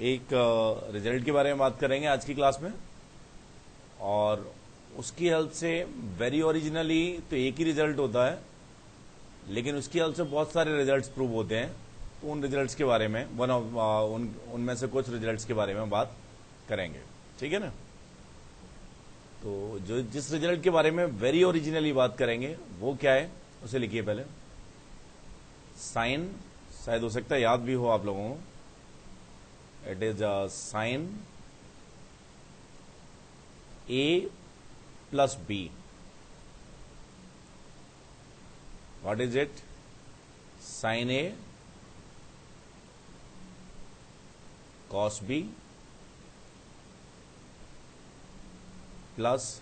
एक रिजल्ट के बारे में बात करेंगे आज की क्लास में, और उसकी हेल्प से वेरी ओरिजिनली तो एक ही रिजल्ट होता है, लेकिन उसकी हेल्प से बहुत सारे रिजल्ट्स प्रूव होते हैं। तो उन रिजल्ट्स के बारे में उनमें से कुछ रिजल्ट्स के बारे में बात करेंगे, ठीक है ना। तो जो जिस रिजल्ट के बारे में वेरी ओरिजिनली बात करेंगे वो क्या है उसे लिखिए पहले। साइन, शायद हो सकता है याद भी हो आप लोगों को, it is a sine A plus B. What is it? Sine A cos B plus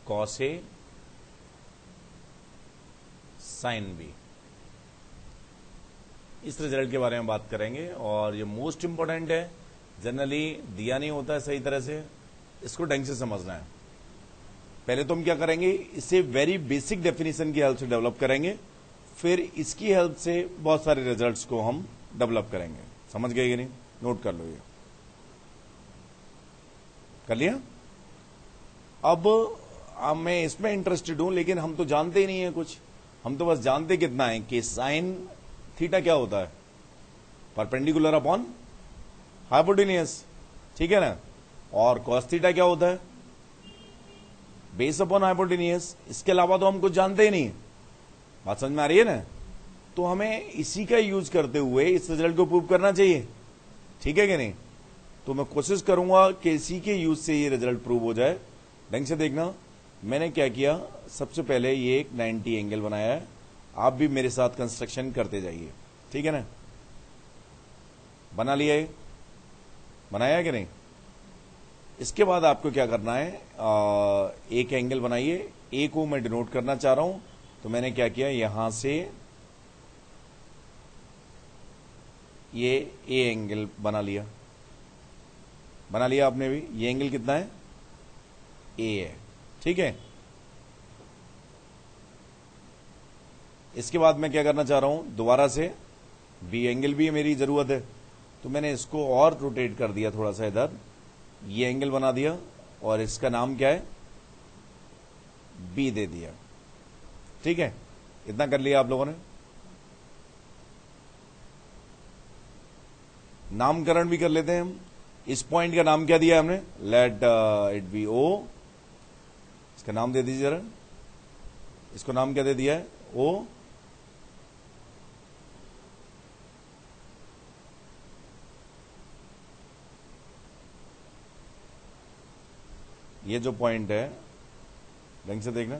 cos A sine B. इस रिजल्ट के बारे में बात करेंगे, और ये मोस्ट इंपॉर्टेंट है, जनरली दिया नहीं होता है सही तरह से, इसको ढंग से समझना है। पहले तो हम क्या करेंगे, इसे वेरी बेसिक डेफिनेशन की हेल्प से डेवलप करेंगे, फिर इसकी हेल्प से बहुत सारे रिजल्ट्स को हम डेवलप करेंगे। समझ गए कि नहीं? नोट कर लो, ये कर लिया। अब मैं इसमें इंटरेस्टेड हूं, लेकिन हम तो जानते ही नहीं है कुछ। हम तो बस जानते कितना है कि साइन थीटा क्या होता है, परपेंडिकुलर अपॉन हाइपोटेन्यूस, ठीक है ना। और कॉस थीटा क्या होता है, बेस अपॉन हाइपोटेन्यूस। इसके अलावा तो हम कुछ जानते ही नहीं। बात समझ में आ रही है ना? तो हमें इसी का यूज करते हुए इस रिजल्ट को प्रूव करना चाहिए, ठीक है कि नहीं। तो मैं कोशिश करूंगा कि इसी के यूज से ये रिजल्ट प्रूव हो जाए। ढंग से देखना, मैंने क्या किया, सबसे पहले ये एक 90 एंगल बनाया है। आप भी मेरे साथ कंस्ट्रक्शन करते जाइए, ठीक है ना। बना लिया है, बनाया कि नहीं। इसके बाद आपको क्या करना है, एक एंगल बनाइए। ए को मैं डिनोट करना चाह रहा हूं, तो मैंने क्या किया, यहां से ये ए एंगल बना लिया। बना लिया आपने भी। ये एंगल कितना है, ए है, ठीक है। इसके बाद मैं क्या करना चाह रहा हूं, दोबारा से बी एंगल भी मेरी जरूरत है, तो मैंने इसको और रोटेट कर दिया थोड़ा सा इधर, ये एंगल बना दिया, और इसका नाम क्या है, बी दे दिया, ठीक है। इतना कर लिया आप लोगों ने। नामकरण भी कर लेते हैं हम। इस पॉइंट का नाम क्या दिया हमने, लेट इट बी ओ। इसका नाम दे दीजिए जरा। इसको नाम क्या दे दिया है, ओ। ये जो पॉइंट है, ढंग से देखना,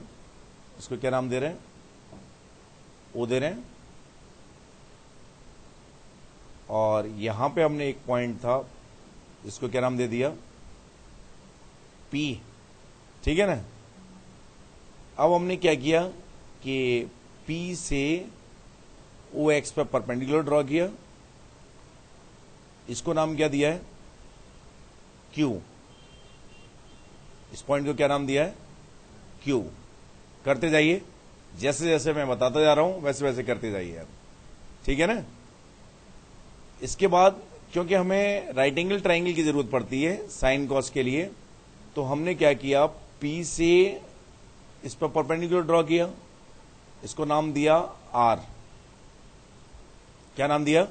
इसको क्या नाम दे रहे हैं, ओ दे रहे हैं। और यहां पे हमने एक पॉइंट था, इसको क्या नाम दे दिया, पी, ठीक है ना। अब हमने क्या किया कि पी से ओ एक्स पर परपेंडिकुलर ड्रॉ किया। इसको नाम क्या दिया है, क्यू। इस पॉइंट को क्या नाम दिया है, क्यू। करते जाइए, जैसे जैसे मैं बताता जा रहा हूं वैसे वैसे करते जाइए आप, ठीक है ना। इसके बाद क्योंकि हमें राइट एंगल ट्राइंगल की जरूरत पड़ती है साइन कॉस के लिए, तो हमने क्या किया, पी से इस पर परपेंडिकुलर ड्रॉ किया। इसको नाम दिया आर। क्या नाम दिया,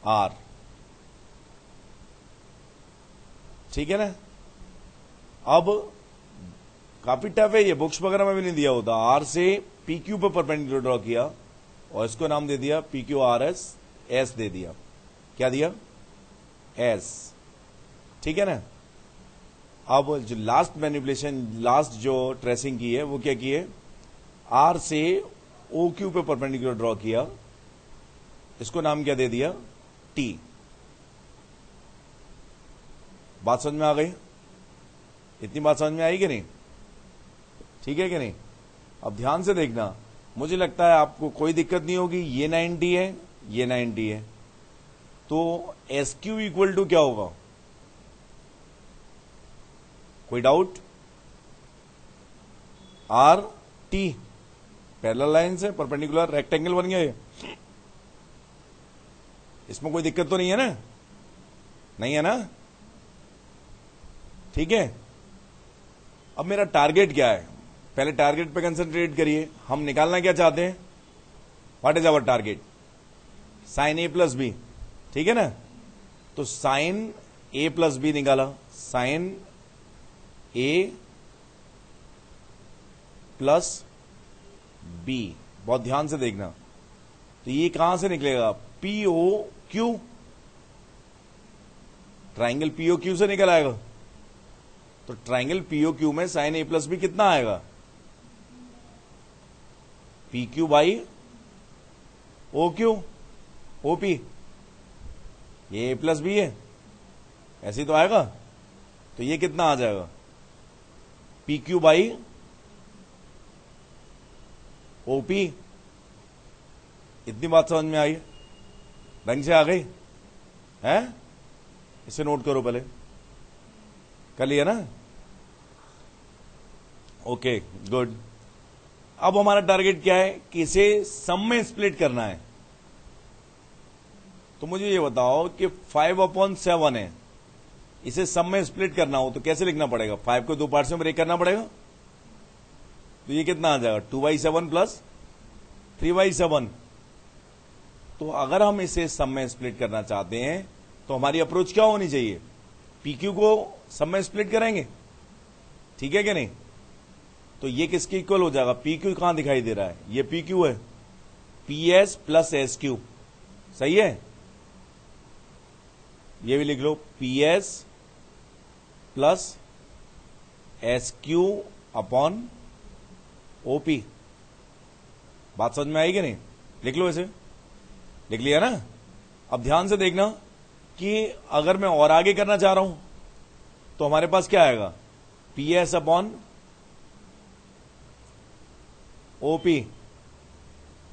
आर, ठीक है ना। अब काफी टफ है ये, बुक्स वगैरह में भी नहीं दिया होता। आर से पी क्यू पर परपेंडिकुलर ड्रॉ किया, और इसको नाम दे दिया P Q R S, S दे दिया। क्या दिया, एस, ठीक है ना। अब जो लास्ट मैनिपुलेशन, लास्ट जो ट्रेसिंग की है वो क्या की है, आर से ओ क्यू पे परपेंडिकुलर ड्रॉ किया। इसको नाम क्या दे दिया, टी। बात समझ में आ गई? इतनी बात समझ में आई कि नहीं, ठीक है कि नहीं। अब ध्यान से देखना, मुझे लगता है आपको कोई दिक्कत नहीं होगी। ये 90 है, ये 90 है, तो एस क्यू इक्वल टू क्या होगा, कोई doubt, R T. Parallel line से परपेंडिकुलर रेक्टेंगल बन गया ये, इसमें कोई दिक्कत तो नहीं है ना। नहीं है ना? ठीक है, अब मेरा टारगेट क्या है? पहले टारगेट पे कंसंट्रेट करिए। हम निकालना क्या चाहते हैं? What is our target? Sine A plus B, ठीक है ना? तो साइन ए प्लस बी निकाला, साइन ए प्लस बी। बहुत ध्यान से देखना। तो ये कहां से निकलेगा? P O Q, triangle PO Q से निकल आएगा। तो ट्राइंगल पीओ क्यू में साइन ए प्लस बी कितना आएगा? P Q by O Q, OP. ये ए प्लस बी है, ऐसे ही तो आएगा। तो ये कितना आ जाएगा? P Q by OP. इतनी बात समझ में आई? ढंग से आ गई है? इसे नोट करो पहले, कर लिया ना? Okay good. अब हमारा टारगेट क्या है कि इसे सम में स्प्लिट करना है। तो मुझे ये बताओ कि 5/7 है, इसे सम में स्प्लिट करना हो तो कैसे लिखना पड़ेगा? 5 को 2 पार्ट्स में ब्रेक करना पड़ेगा। तो ये कितना आ जाएगा? 2/7 प्लस 3/7। तो अगर हम इसे सम में स्प्लिट करना चाहते हैं तो हमारी अप्रोच क्या होनी चाहिए? पीक्यू को सम में स्प्लिट करेंगे, ठीक है कि नहीं? तो ये किसके इक्वल हो जाएगा? पीक्यू कहां दिखाई दे रहा है? ये पीक्यू है, पीएस प्लस एस क्यू, सही है? ये भी लिख लो, PS plus S Q upon OP. बात समझ में आई कि नहीं? लिख लो इसे, लिख लिया ना? अब ध्यान से देखना कि अगर मैं और आगे करना चाह रहा हूं तो हमारे पास क्या आएगा? पीएस अपॉन ओपी,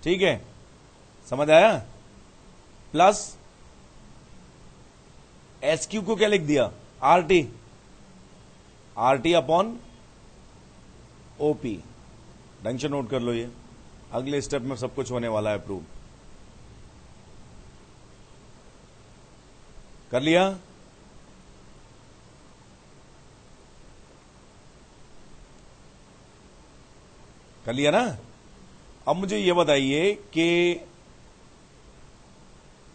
ठीक है? समझ आया? प्लस एस क्यू को क्या लिख दिया? RT, RT upon OP. ढंग से नोट कर लो, ये अगले स्टेप में सब कुछ होने वाला है प्रूव। कर लिया? कर लिया ना? अब मुझे यह बताइए कि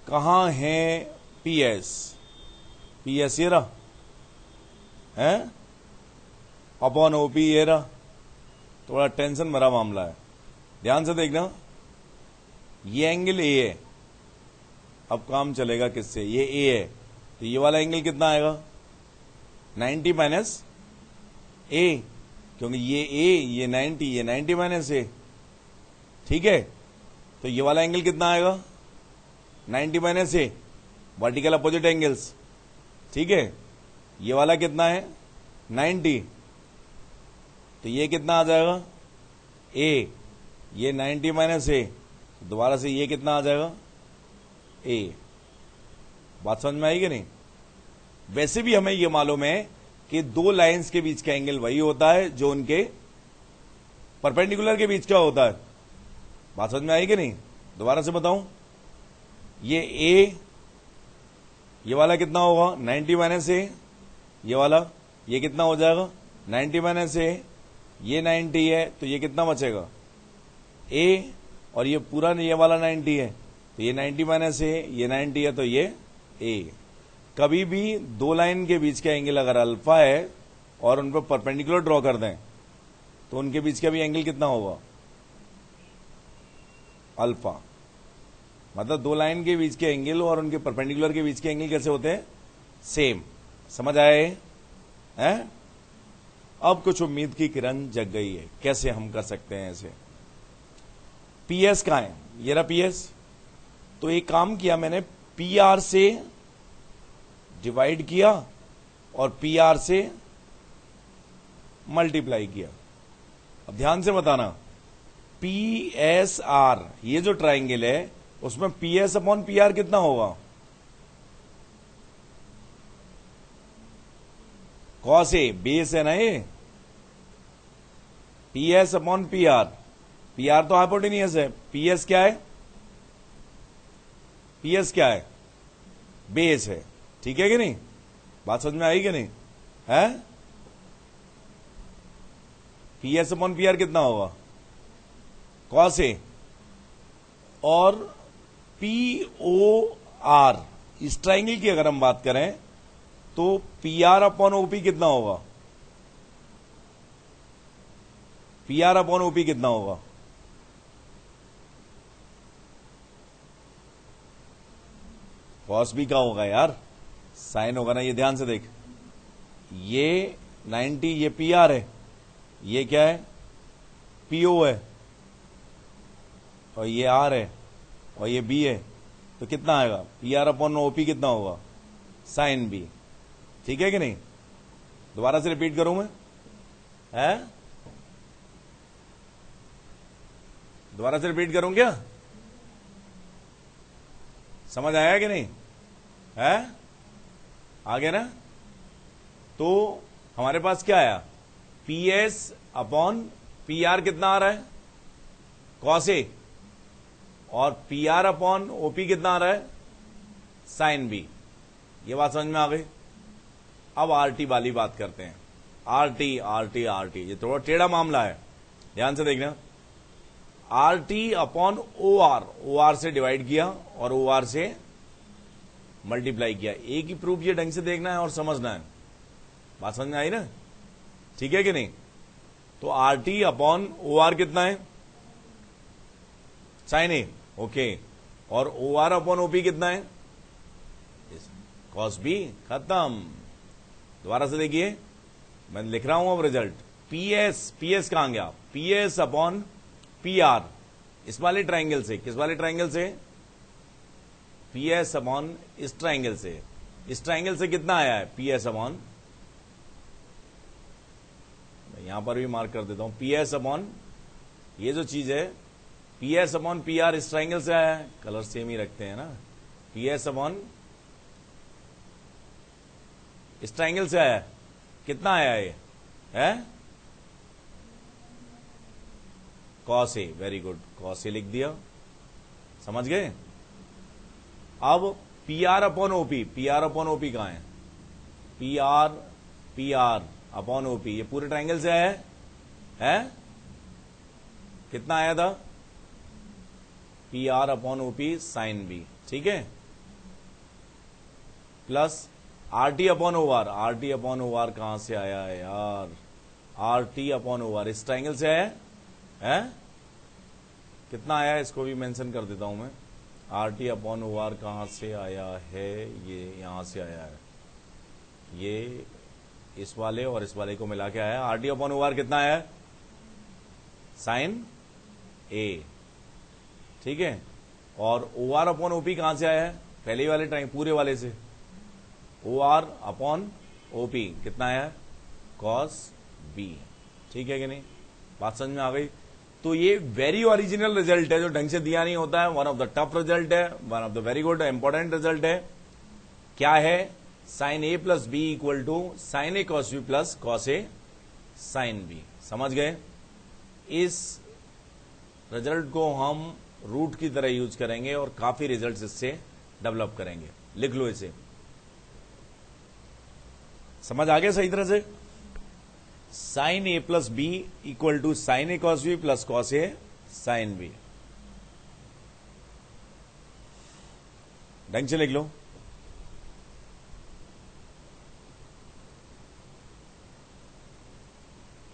कहां है पीएस? पीएस ये रहा है, अपॉन ओपी ये रहा। थोड़ा टेंशन भरा मामला है, ध्यान से देखना। ये एंगल ए है, अब काम चलेगा किससे? ये ए है, तो ये वाला एंगल कितना आएगा? 90 माइनस ए, क्योंकि ये ए, ये 90, ये 90 माइनस ए, ठीक है? तो ये वाला एंगल कितना आएगा? 90 माइनस ए, वर्टिकल अपोजिट एंगल्स, ठीक है? ये वाला कितना है? 90। तो ये कितना आ जाएगा? ए, ये 90 माइनस ए, दोबारा से ये कितना आ जाएगा? ए। बात समझ में आई कि नहीं? वैसे भी हमें यह मालूम है कि दो लाइंस के बीच का एंगल वही होता है जो उनके परपेंडिकुलर के बीच का होता है। बात समझ में आई कि नहीं? दोबारा से बताऊं, ये ए, ये वाला कितना होगा? 90 माइनस ए, ये वाला ये कितना हो जाएगा? 90 माइनस ए, ये 90 है, तो ये कितना बचेगा? ए, और ये पूरा ये वाला 90 है, तो ये 90 माइनस ए, ये 90 है, तो ये ए। कभी भी दो लाइन के बीच का एंगल अगर अल्फा है और उन पर परपेंडिकुलर ड्रॉ कर दें तो उनके बीच का भी एंगल कितना होगा? अल्फा। मतलब दो लाइन के बीच के एंगल और उनके परपेंडिकुलर के बीच के एंगल कैसे होते हैं? सेम। समझ आए हैं? अब कुछ उम्मीद की किरण जग गई है। कैसे हम कर सकते हैं ऐसे? पीएस कहां है? ये रहा पीएस। तो एक काम किया मैंने, पीआर से डिवाइड किया और पीआर से मल्टीप्लाई किया। अब ध्यान से बताना, पीएसआर, ये जो ट्राइंगल है उसमें पीएस अपॉन पीआर कितना होगा? कॉस ए, बेस है ना ये। पीएस अपॉन पीआर, पीआर तो हाइपोटेनियस है, पीएस क्या है? पीएस क्या है? बेस है, ठीक है कि नहीं? बात समझ में आई कि नहीं है? P S upon P R कितना होगा? Cos A. और पी ओ आर, इस ट्राइंगल की अगर हम बात करें तो पी आर अपॉन ओपी कितना होगा? पी आर अपॉन ओपी कितना होगा? कॉस बी का होगा यार, साइन होगा ना। ये ध्यान से देख, ये 90, ये पी आर है, ये क्या है? पीओ है, और ये आर है, और ये बी है। तो कितना आएगा? पी आर अपॉन ओपी कितना होगा? Sine B. ठीक है कि नहीं? दोबारा से रिपीट करूं मैं? है? दोबारा से रिपीट करूं क्या? समझ आया कि नहीं? है? आ गया ना? तो हमारे पास क्या आया? P S upon P R कितना आ रहा है? Cos A. और पी आर अपॉन ओपी कितना आ रहा है? Sine B. ये बात समझ में आ गई? अब आरटी वाली बात करते हैं। आरटी आरटी आरटी, ये थोड़ा टेढ़ा मामला है, ध्यान से देखना। RT upon O R, O R से डिवाइड किया और ओ आर से मल्टीप्लाई किया। एक ही प्रूफ, ये ढंग से देखना है और समझना है। बात समझ में आई ना? ठीक है कि नहीं? तो आरटी अपॉन ओ आर कितना है? Sine A. ओके। और ओ आर अपॉन ओपी कितना है? Cos B. खत्म। दोबारा से देखिए, मैं लिख रहा हूं अब रिजल्ट। पीएस, पीएस कहां गया? पीएस अपॉन पी आर, इस वाले ट्राइंगल से। किस वाले ट्राइंगल से? पीएस अपॉन इस ट्राइंगल से। इस ट्राइंगल से कितना आया है? पीएस अपॉन, यहां पर भी मार्क कर देता हूं, पीएस अपॉन ये जो चीज है, पीएस अपॉन पी आर इस ट्राइंगल से आया है। कलर सेम ही रखते हैं ना। पीएस अपॉन इस ट्राइंगल से आया है। कितना आया ये? है cos A. Very good, cos A लिख दिया। समझ गए? अब P R upon OP, P R upon OP कहां है? पी आर अपॉन ओपी, ये पूरे ट्राइंगल से आया है? कितना आया था? P R upon OP sine B. ठीक है? Plus R T upon O R. R T upon O R कहां से आया है यार? R T upon O R इस ट्राइंगल से आया है? कितना आया है इसको भी मेंशन कर देता हूं मैं। R T upon O R कहां से आया है? ये यहां से आया है। ये इस वाले और इस वाले को मिला के आया। R T upon O R कितना आया है? Sine A. ठीक है? और ओ आर अपॉन ओपी कहां से आया है? पहले ही वाले टाइम पूरे वाले से। ओ आर अपॉन ओपी कितना आया है? Cos B. ठीक है कि नहीं? बात समझ में आ गई? तो ये वेरी ओरिजिनल रिजल्ट है, जो ढंग से दिया नहीं होता है। One of the tough result है, one of the very good important result है। क्या है? Sine A plus B equal to sine A cos B plus cos A sine B. समझ गए? इस रिजल्ट को हम रूट की तरह यूज करेंगे और काफी रिजल्ट्स इससे डेवलप करेंगे। लिख लो इसे। समझ आ गया सही तरह से? Sine A plus B equal to sine A cos B plus cos A sine B. ढंग से लिख लो।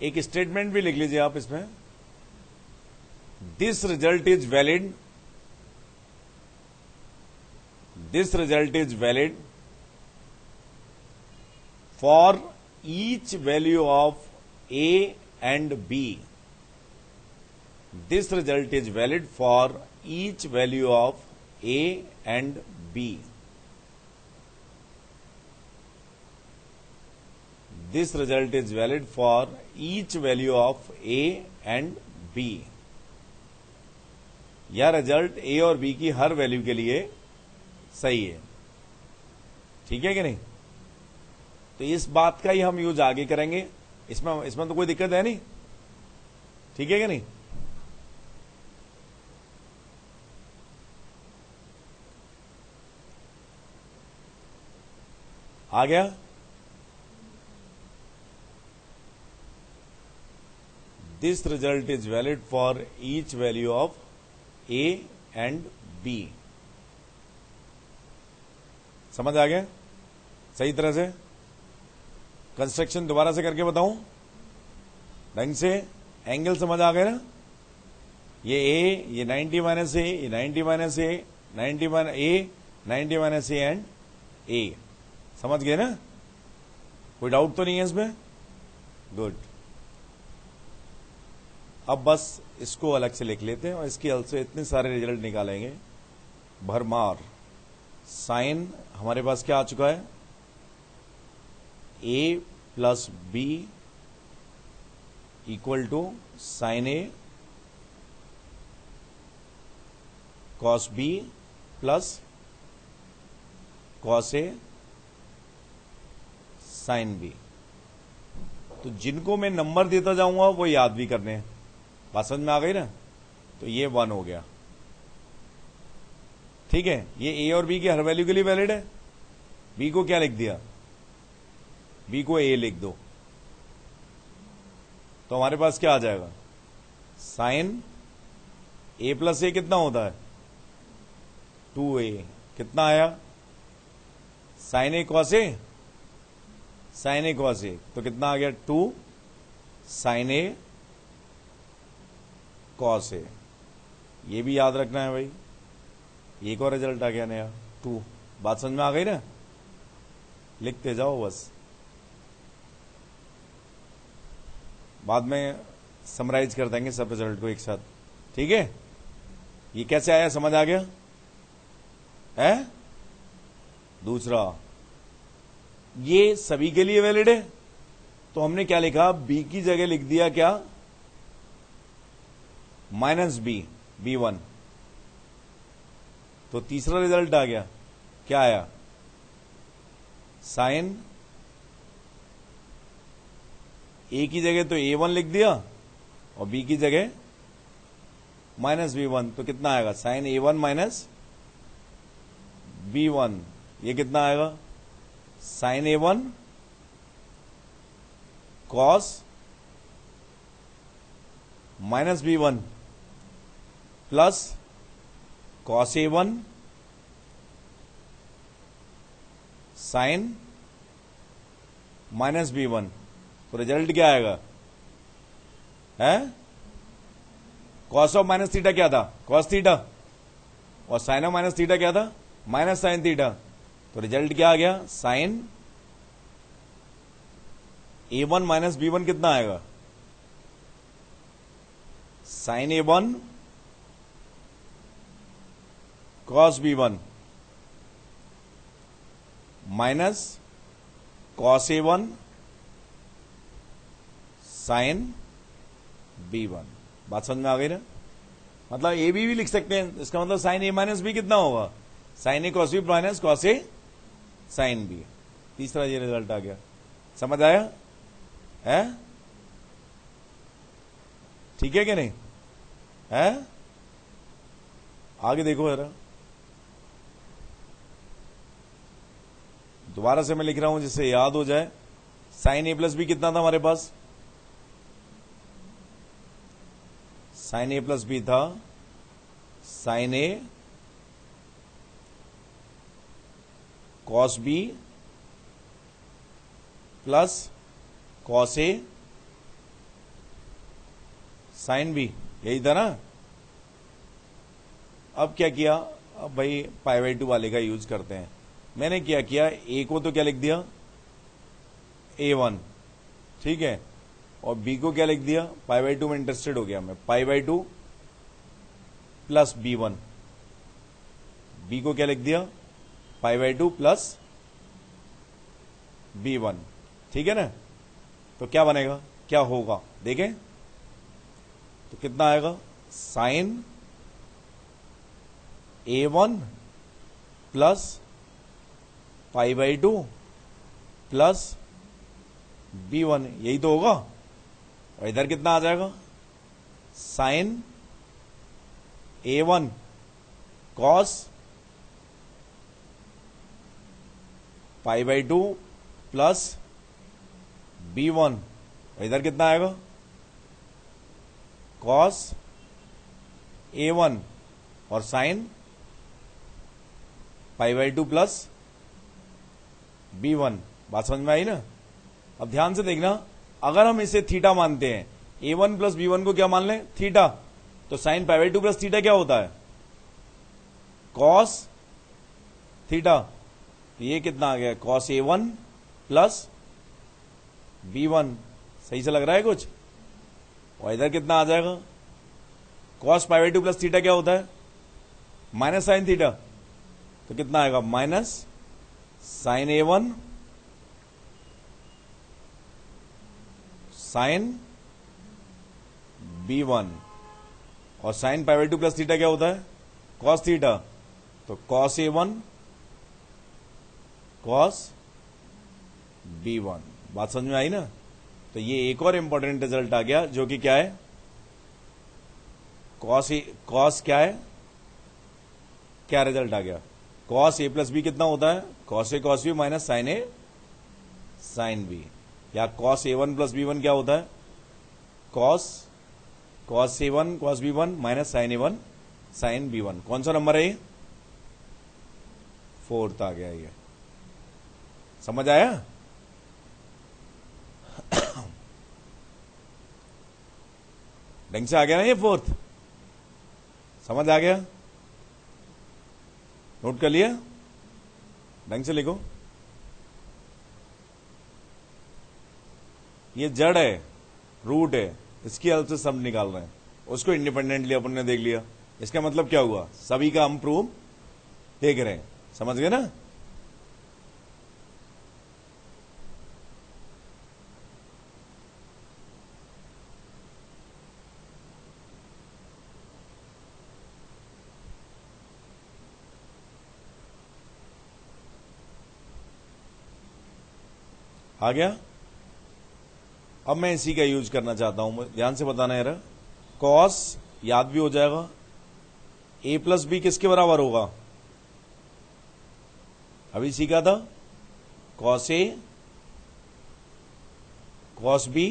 एक स्टेटमेंट भी लिख लीजिए आप इसमें। This result is valid, this result is valid for each value of A and B. This result is valid for each value of A and B. This result is valid for each value of A and B. यह result A और B की हर value के लिए सही है। ठीक है कि नहीं? तो इस बात का ही हम यूज आगे करेंगे। इसमें तो कोई दिक्कत है नहीं। ठीक है कि नहीं? आ गया? This result is valid for each value of A and B. समझ आ गया सही तरह से? कंस्ट्रक्शन दोबारा से करके बताऊं ढंग से? एंगल समझ आ गए ना? ये ए, ये 90 माइनस ए, ये 90 minus A, 90 minus A, 90 minus A and A. समझ गए ना? कोई डाउट तो नहीं है इसमें? गुड। अब बस इसको अलग से लिख लेते हैं और इसके हल से इतने सारे रिजल्ट निकालेंगे भरमार। साइन हमारे पास क्या आ चुका है? A plus B equal to sine A cos B plus cos A sine B. तो जिनको मैं नंबर देता जाऊंगा वो याद भी करने हैं। बात समझ में आ गई ना? तो ये 1 हो गया। ठीक है, ये ए और बी के हर वैल्यू के लिए वैलिड है। बी को क्या लिख दिया? बी को ए लिख दो, तो हमारे पास क्या आ जाएगा? साइन ए प्लस ए कितना होता है? 2a। कितना आया? Sign A cos A, sign A cos ए, तो कितना आ गया? 2 साइन ए कॉस ए। ये भी याद रखना है भाई। एक और रिजल्ट आ गया नया 2। बात समझ में आ गई ना? लिखते जाओ बस, बाद में समराइज कर देंगे सब रिजल्ट को एक साथ। ठीक है, ये कैसे आया समझ आ गया है? दूसरा, ये सभी के लिए वैलिड है, तो हमने क्या लिखा? बी की जगह लिख दिया क्या? Minus B, B1। तो तीसरा रिजल्ट आ गया, क्या आया? साइन ए की जगह तो A1 लिख दिया और बी की जगह माइनस B1, तो कितना आएगा? Sine A1 minus B1। ये कितना आएगा? Sine A1 cos minus B1 plus cos A1 sine minus B1। तो रिजल्ट क्या आएगा? है कॉस ऑफ माइनस थीटा क्या था? Cos theta. और साइन ऑफ माइनस थीटा क्या था? Minus sine theta. तो रिजल्ट क्या आ गया? साइन A1 माइनस B1 कितना आएगा? Sine A1 cos B1 minus cos A1 sine B1। बात समझ में आ गई ना? मतलब ए बी भी लिख सकते हैं। इसका मतलब साइन ए माइनस बी कितना होगा? Sign A cos B minus cos A sine B. तीसरा ये रिजल्ट आ गया। समझ आया है? ठीक है कि नहीं है? आगे देखो जरा, दोबारा से मैं लिख रहा हूं जिससे याद हो जाए। साइन ए प्लस बी कितना था हमारे पास? साइन ए प्लस बी था sine A cos B plus cos A sine B, यही था ना? अब क्या किया? अब भाई पाई बाई 2 वाले का यूज करते हैं। मैंने क्या किया? ए को तो क्या लिख दिया? A1, ठीक है, और बी को क्या लिख दिया? पाई बाई 2 में इंटरेस्टेड हो गया मैं। पाई बाई 2 प्लस B1। बी को क्या लिख दिया? पाई बाई 2 प्लस B1। ठीक है ना? तो क्या बनेगा? क्या होगा देखें तो कितना आएगा? Sine A1 plus pi by 2 plus B1, यही तो होगा। और इधर कितना आ जाएगा? Sine A1 cos pi by 2 plus B1, और इधर कितना आएगा? कॉस A1 और साइन π/2 प्लस B1। बात समझ में आई ना? अब ध्यान से देखना, अगर हम इसे थीटा मानते हैं, A1 प्लस B1 को क्या मान लें? थीटा। तो साइन π/2 प्लस थीटा क्या होता है? Cos theta. तो ये कितना आ गया? Cos A1 plus B1। सही से लग रहा है कुछ? और इधर कितना आ जाएगा? कॉस π/2 प्लस थीटा क्या होता है? Minus sine theta. तो कितना आएगा? Minus sine A1 sine B1। और साइन π/2 प्लस थीटा क्या होता है? Cos theta. तो कॉस A1 कॉस B1। बात समझ में आई ना? तो ये एक और इंपॉर्टेंट रिजल्ट आ गया, जो कि क्या है? कॉस क्या है? क्या रिजल्ट आ गया? कॉस A प्लस बी कितना होता है? Cos A cos B minus sine A sine B. या कॉस A1 प्लस B1 क्या होता है? Cos A1 cos B1 minus sine A1 sine B1। कौन सा नंबर है ये? 4th आ गया ये। समझ आया? ढंग से आ गया ना ये 4th? समझ आ गया? नोट कर लिया? ढंग से लिखो। ये जड़ है, रूट है, इसकी हेल्प से सब निकाल रहे हैं। उसको इंडिपेंडेंटली अपन ने देख लिया। इसका मतलब क्या हुआ? सभी का हम प्रूफ देख रहे हैं। समझ गए ना? आ गया? अब मैं इसी का यूज करना चाहता हूं, ध्यान से बताना यार। कॉस याद भी हो जाएगा। A प्लस बी किसके बराबर होगा? अभी सीखा था, cos A cos B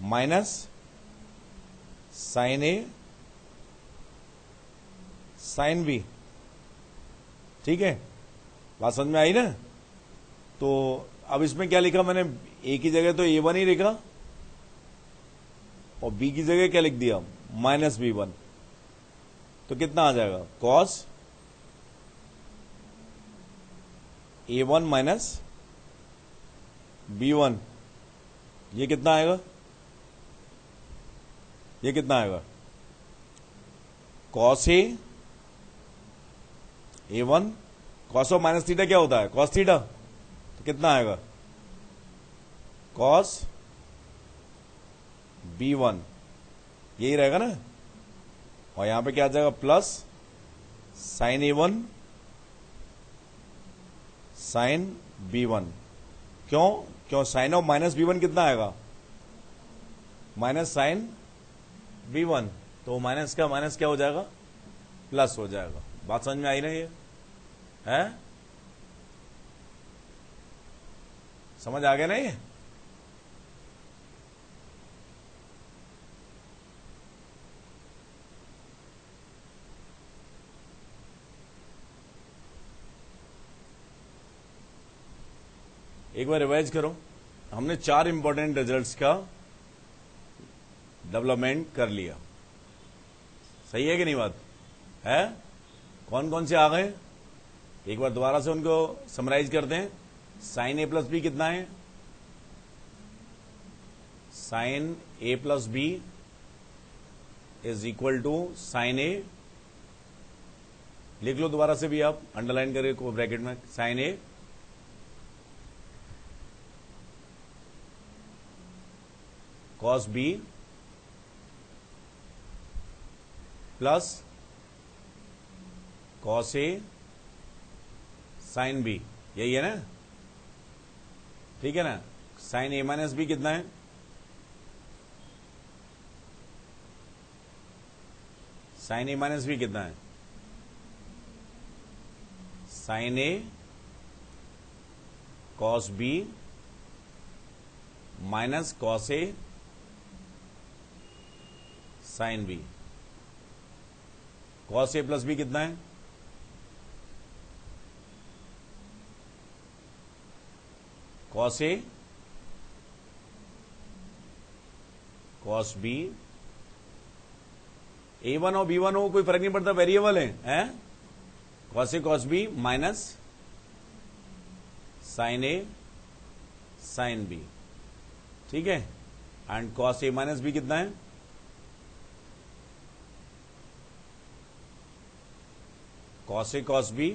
minus sine A sine B। ठीक है? बात समझ में आई ना? तो अब इसमें क्या लिखा मैंने? A की जगह तो A1 ही लिखा, और B की जगह क्या लिख दिया? Minus B1। तो कितना आ जाएगा? Cos A1 minus B1। ये कितना आएगा? ये कितना आएगा? Cos A1 cos of minus theta क्या होता है? Cos theta. तो कितना आएगा? Cos B1। यही रहेगा ना? और यहां पे क्या आ जाएगा? Plus sine A1 sine B1। क्यों साइन ऑफ माइनस B1 कितना आएगा? Minus sine B1। तो माइनस का माइनस क्या हो जाएगा? प्लस हो जाएगा। बात समझ में आई ना? ये है? समझ आ गया ना ये? एक बार रिवाइज करो। हमने 4 इंपॉर्टेंट रिजल्ट्स का डेवलपमेंट कर लिया। सही है कि नहीं? बात है? कौन कौन से आ गए? एक बार दोबारा से उनको समराइज करते हैं। साइन A प्लस बी कितना है? Sine A plus B is equal to sine A। लिख लो दोबारा से भी आप, अंडरलाइन करके ब्रैकेट में, sine A cos B plus cos A sine B। यही है ना? ठीक है ना? साइन A माइनस बी कितना है? साइन A माइनस बी कितना है? Sine A cos B minus cos A sine B. Cos A plus B कितना है? Cos A cos B, A one और बी वन हो कोई फर्क नहीं पड़ता, वेरिएबल है? Cos A cos B minus sine A sine B, ठीक है। And cos A minus B कितना है? Cos A cos B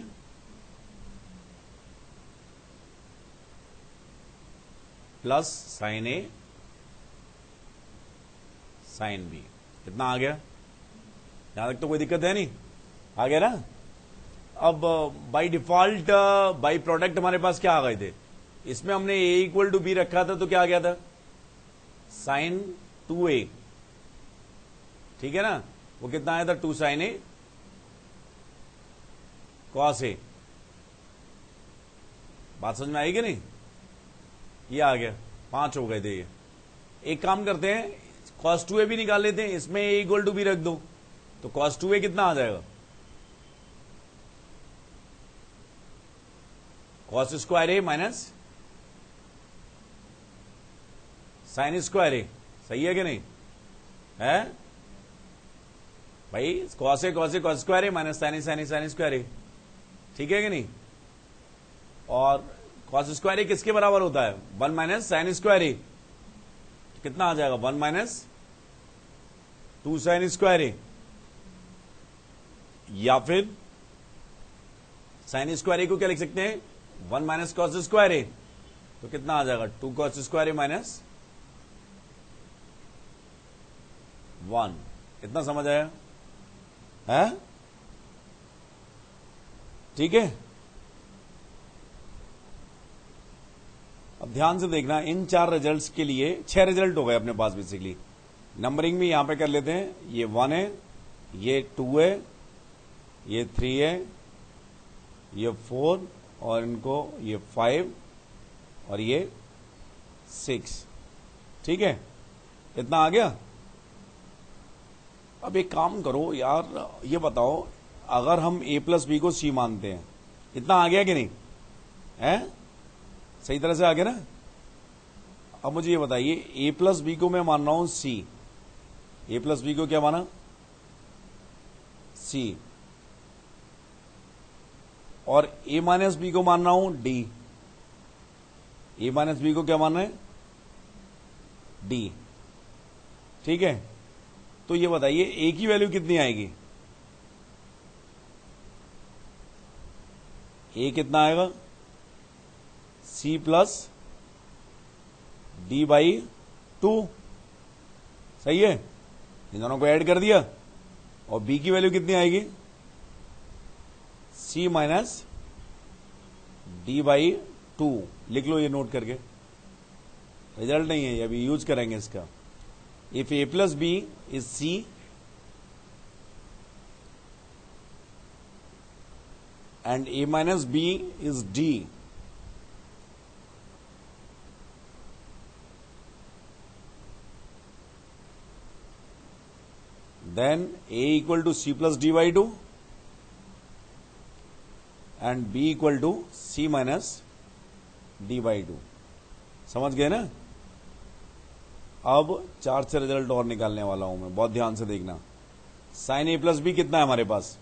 plus sine A sine B. कितना आ गया? यहां तक तो कोई दिक्कत है नहीं, आ गया ना। अब बाय डिफॉल्ट बाय प्रोडक्ट हमारे पास क्या आ गए थे? इसमें हमने ए इक्वल टू बी रखा था, तो क्या आ गया था? साइन 2a, ठीक है ना। वो कितना आया था? 2 साइन ए कॉस ए। बात समझ में आएगी नहीं? ये आ गया, 5 हो गए थे ये। एक काम करते हैं, कॉस 2a भी निकाल लेते हैं, इसमें ए इक्वल टू बी रख दो, तो कॉस 2a कितना आ जाएगा? कॉस स्क्वायर ए माइनस साइन स्क्वायर ए, सही है कि नहीं? है भाई, cos A cos square A minus sign sine square A, ठीक है कि नहीं? और कॉस स्क्वायर ए किसके बराबर होता है? 1 माइनस साइन स्क्वायर ए, कितना आ जाएगा? 1 माइनस 2 साइन स्क्वायर ए, या फिर साइन स्क्वायर ए को क्या लिख सकते हैं? 1 माइनस कॉस स्क्वायर ए, तो कितना आ जाएगा? 2 कॉस स्क्वायर ए माइनस 1। इतना समझ आया है? ठीक है। अब ध्यान से देखना, इन 4 रिजल्ट्स के लिए 6 रिजल्ट हो गए अपने पास बेसिकली। नंबरिंग भी यहां पे कर लेते हैं। ये 1 है, ये 2 है, ये 3 है, ये 4, और इनको ये 5 और ये 6, ठीक है। इतना आ गया। अब एक काम करो यार, ये बताओ, अगर हम a प्लस बी को c मानते हैं, इतना आ गया कि नहीं है? सही तरह से आ गया ना। अब मुझे ये बताइए, a प्लस बी को मैं मान रहा हूं c, a प्लस बी को क्या माना? c, और a माइनस बी को मान रहा हूं d, a माइनस बी को क्या मानना है? d, ठीक है। तो ये बताइए a की वैल्यू कितनी आएगी? a कितना आएगा? c प्लस डी बाई 2, सही है। इन दोनों को ऐड कर दिया, और b की वैल्यू कितनी आएगी? c minus D by 2। लिख लो ये नोट करके, रिजल्ट नहीं है ये, अभी यूज करेंगे इसका। If a plus B is c and a minus b is d, then a equal to c plus d by 2 and b equal to c minus d by 2। समझ गए ना? अब 4 से रिजल्ट और निकालने वाला हूं मैं, बहुत ध्यान से देखना। साइन a प्लस बी कितना है हमारे पास?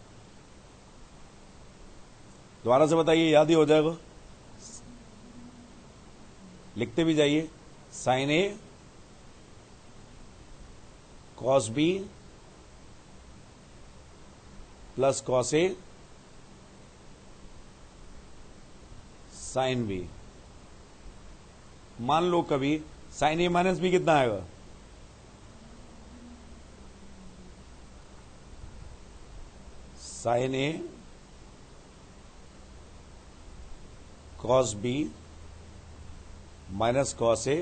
दोबारा से बताइए, याद ही हो जाएगा, लिखते भी जाइए। Sign A cos B plus cos A sine B. मान लो कभी साइन ए माइनस बी कितना आएगा? Sign A cos B minus cos A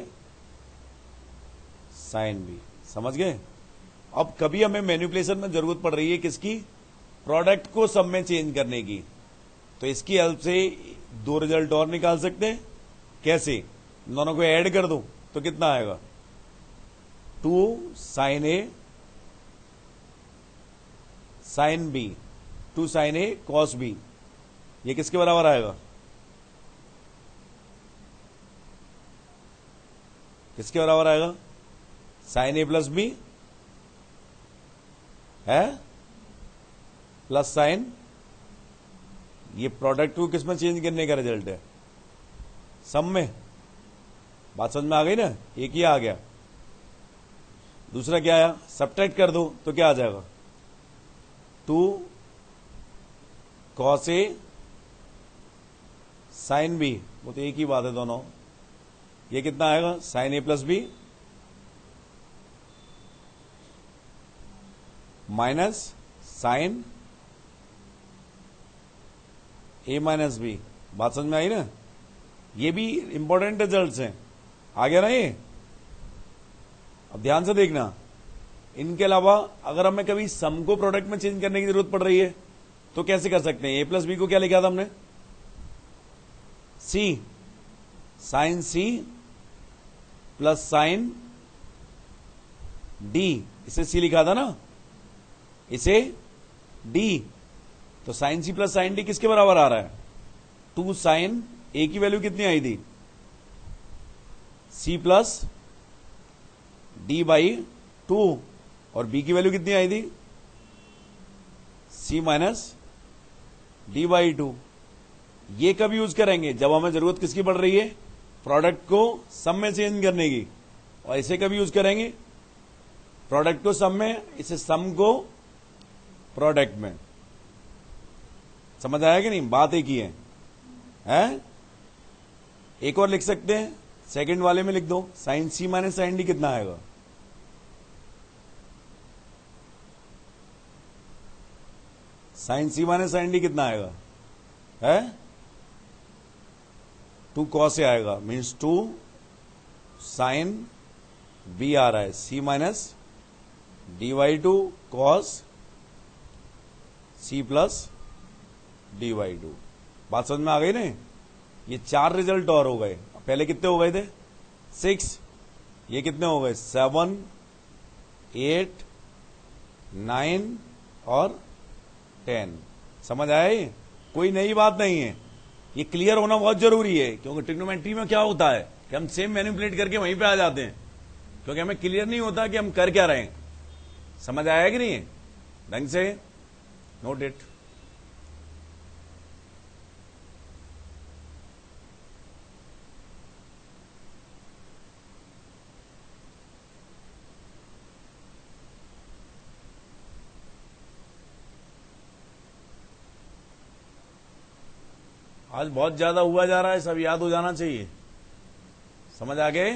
sine B. समझ गए? अब कभी हमें मैनिपुलेशन में जरूरत पड़ रही है किसकी? प्रोडक्ट को सब में चेंज करने की, तो इसकी हेल्प से 2 रिजल्ट और निकाल सकते हैं। कैसे? दोनों को ऐड कर दो तो कितना आएगा? 2 sign A sine B, 2 sign A cos B, ये किसके बराबर आएगा? किसके बराबर आएगा? साइन ए प्लस बी है प्लस साइन, ये प्रोडक्ट को किसमें चेंज करने का रिजल्ट है? सम में। बात समझ में आ गई ना? एक ही आ गया। दूसरा क्या आया? सब्ट्रैक्ट कर दो तो क्या आ जाएगा? 2 कॉस ए साइन बी, वो तो एक ही बात है दोनों। ये कितना आएगा? Sign A plus B minus sine A minus B. बात समझ में आई ना? ये भी इंपॉर्टेंट रिजल्ट्स हैं। आ गया ना ये? अब ध्यान से देखना। इनके अलावा अगर हमें कभी सम को प्रोडक्ट में चेंज करने की जरूरत पड़ रही है तो कैसे कर सकते हैं? ए प्लस बी को क्या लिखा था हमने? C, sine C plus sine D, इसे सी लिखा था ना, इसे डी। तो sine C plus sine D किसके बराबर आ रहा है? 2 साइन ए की वैल्यू कितनी आई थी? सी प्लस डी बाई 2, और बी की वैल्यू कितनी आई थी? सी माइनस डी बाई 2। ये कब यूज करेंगे? जब हमें जरूरत किसकी पड़ रही है? प्रोडक्ट को सम में चेंज करने की। और इसे कब यूज करेंगे? प्रोडक्ट को सम में, इसे सम को प्रोडक्ट में। समझ आया कि नहीं? बात एक ही है, हैं? एक और लिख सकते हैं, सेकंड वाले में लिख दो, sign C minus sine D कितना आएगा? Sign C minus sine D कितना आएगा? है 2 कॉस ए आएगा, मीन्स 2 साइन बी आ रहा है, C minus D by 2 cos C plus D by 2। बात समझ में आ गई ना? ये 4 रिजल्ट और हो गए। पहले कितने हो गए थे? 6। ये कितने हो गए? 7, 8, 9 और 10। समझ आए? कोई नई बात नहीं है, ये क्लियर होना बहुत जरूरी है। क्योंकि ट्रिग्नोमेट्री में क्या होता है कि हम सेम मैनिपुलेट करके वहीं पे आ जाते हैं, क्योंकि हमें क्लियर नहीं होता कि हम कर क्या रहे हैं। समझ आया कि नहीं? ढंग से नोट इट। आज बहुत ज्यादा हुआ जा रहा है, सब याद हो जाना चाहिए। समझ आ गए?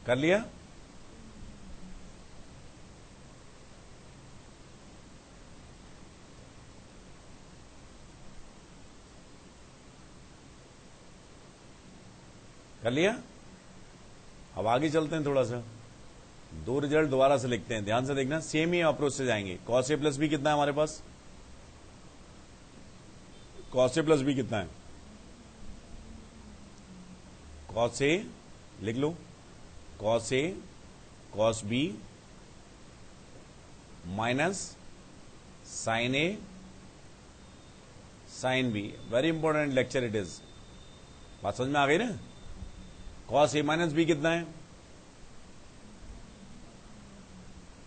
कर लिया? कर लिया? अब आगे चलते हैं थोड़ा सा। 2 रिजल्ट दोबारा से लिखते हैं, ध्यान से देखना, सेम ही अप्रोच से जाएंगे। कॉस ए प्लस बी कितना है हमारे पास? कॉस ए प्लस बी कितना है? कॉस ए लिख लो, cos A cos B minus sine A sine B. Very important lecture it is. बात समझ में आ गई ना? कॉस ए माइनस बी कितना है?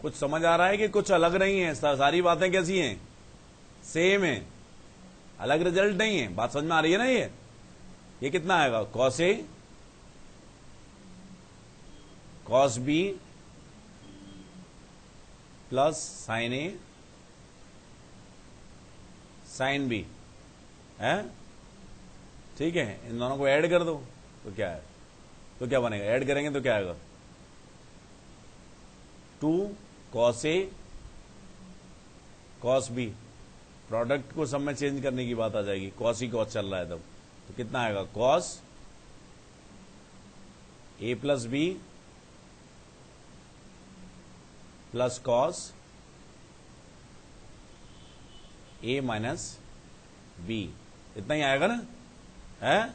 कुछ समझ आ रहा है कि कुछ अलग नहीं है? सारी बातें कैसी हैं? सेम है, अलग रिजल्ट नहीं है। बात समझ में आ रही है ना? ये कितना आएगा? Cos A cos B plus sine A sine B है। ठीक है, इन दोनों को ऐड कर दो तो क्या है? तो क्या बनेगा? ऐड करेंगे तो क्या आएगा? 2 cos A cos B. Product को सब में चेंज करने की बात आ जाएगी, कॉस ही कॉस चल रहा है तब। तो कितना आएगा? Cos A plus B plus cos A minus B. इतना ही आएगा ना? है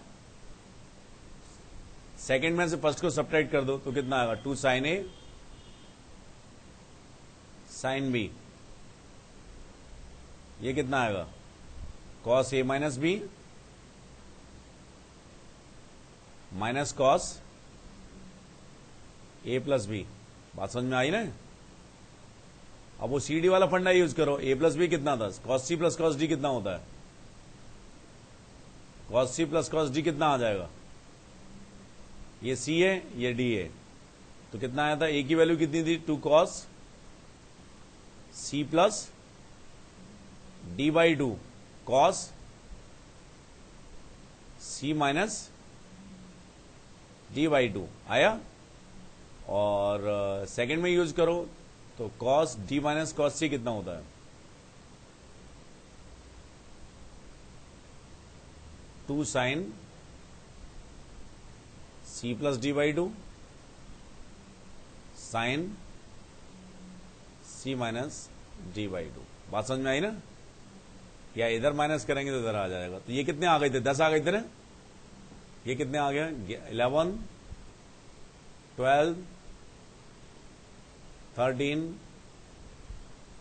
सेकंड में से फर्स्ट को सब्ट्रैक्ट कर दो तो कितना आएगा, 2 साइन ए साइन बी, ये कितना आएगा, cos A minus B minus cos A plus B. बात समझ में आई ना। अब वो सी डी वाला फंडा यूज करो, ए प्लस बी कितना था, cos C plus cos D कितना होता है, cos C plus cos D कितना आ जाएगा, ये सी है ये डी है, तो कितना आया था, ए की वैल्यू कितनी थी, 2 cos C plus D by 2 cos C minus D by 2 आया। और सेकंड में यूज करो तो cos D minus cos C कितना होता है, 2 sine C plus D by 2 sine C minus D by 2। बात समझ में आई ना। या इधर माइनस करेंगे तो इधर आ जाएगा। तो ये कितने आ गए थे, 10 आ गए थे ना, ये कितने आ गए, 11 12 13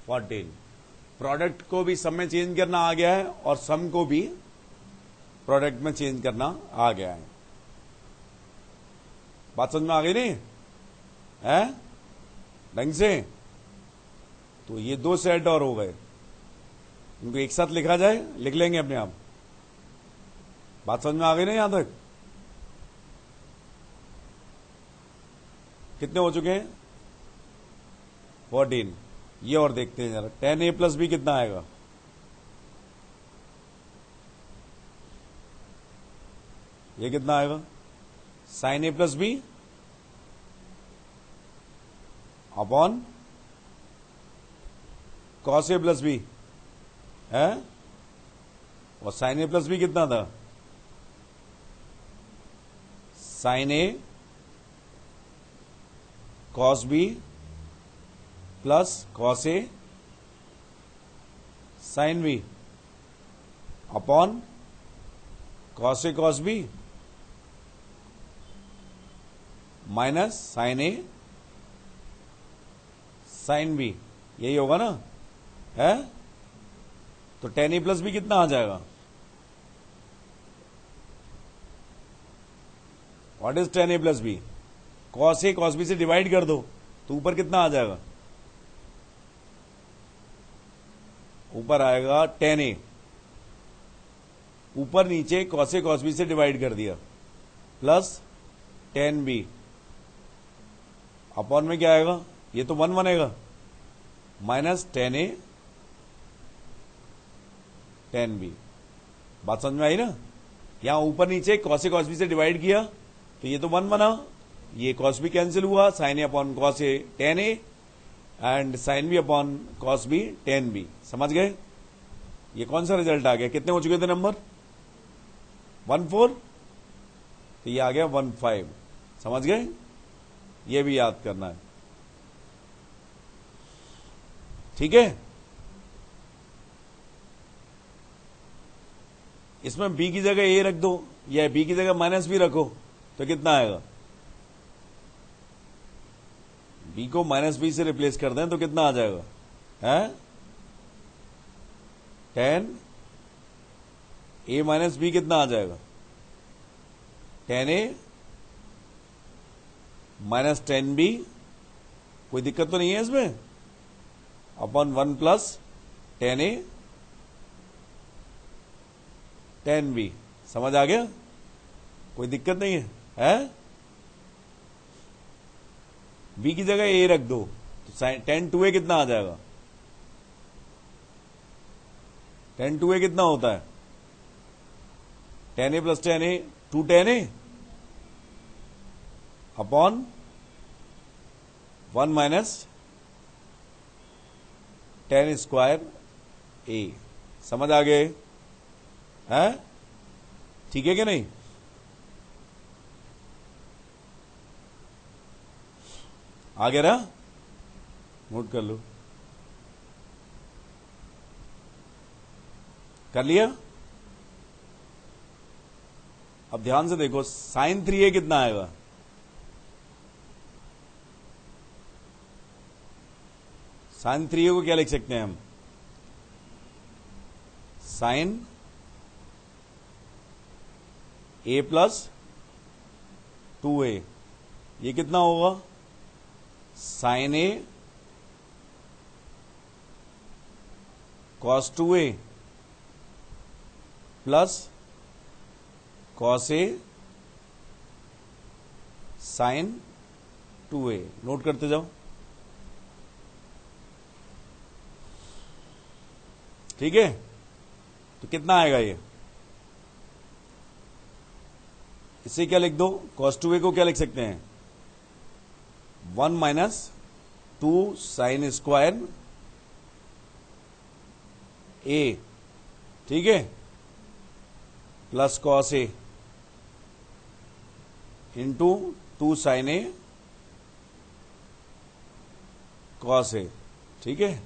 14। प्रोडक्ट को भी सम में चेंज करना आ गया है और सम को भी प्रोडक्ट में चेंज करना आ गया है। बात समझ में आ गई नहीं है ढंग से। तो ये 2 सेट और हो गए, इनको एक साथ लिखा जाए, लिख लेंगे अपने आप। बात समझ में आ गई ना यहां तक। कितने हो चुके हैं, 14। ये और देखते हैं जरा, 10a प्लस बी कितना आएगा, ये कितना आएगा, sign A plus B upon cos A plus B है, और साइन ए प्लस बी कितना था, sine A cos B plus cos A sine B upon cos A cos B minus sine A sine B, यही होगा ना है। तो 10a plus B कितना आ जाएगा, what is 10a plus B, cos A cos B से divide कर दो तो ऊपर कितना आ जाएगा, ऊपर आएगा 10a, ऊपर नीचे कॉस ए कॉस बी से डिवाइड कर दिया, प्लस 10b अपॉन में क्या आएगा, ये तो 1 बनेगा, माइनस 10a 10b। बात समझ में आई ना। यहां ऊपर नीचे कॉस ए कॉस बी से डिवाइड किया तो ये तो 1 बना, ये कॉस बी कैंसिल हुआ, sine A upon cos A 10a and sine B upon cos B 10b। समझ गए। ये कौन सा रिजल्ट आ गया, कितने हो चुके थे नंबर, 14, तो ये आ गया 15। समझ गए, ये भी याद करना है, ठीक है। इसमें b की जगह a रख दो या b की जगह माइनस b रखो तो कितना आएगा, b को माइनस b से रिप्लेस कर दें तो कितना आ जाएगा, है 10 a माइनस b कितना आ जाएगा, 10a माइनस 10b। कोई दिक्कत तो नहीं है इसमें, अपॉन 1 प्लस 10a 10b। समझ आ गया, कोई दिक्कत नहीं है। b की जगह a रख दो तो 10 2a कितना आ जाएगा, 10 2a कितना होता है, 10a plus 10a 2 10a upon 1 minus 10 square a। समझ आ गए हैं, ठीक है कि नहीं। आ गया ना, नोट कर लो, कर लिया। अब ध्यान से देखो, साइन 3a कितना आएगा? साइन 3a को क्या लिख सकते हैं हम? साइन a प्लस 2a, ये कितना होगा? Sine a cos 2a plus cos a sine 2a। Note करते जाओ, ठीक है? तो कितना आएगा ये? इसे क्या लिख दो? कॉस 2a को क्या लिख सकते हैं? 1 माइनस 2 साइन स्क्वायर a, ठीक है, plus cos a into 2 sine a cos a, ठीक है?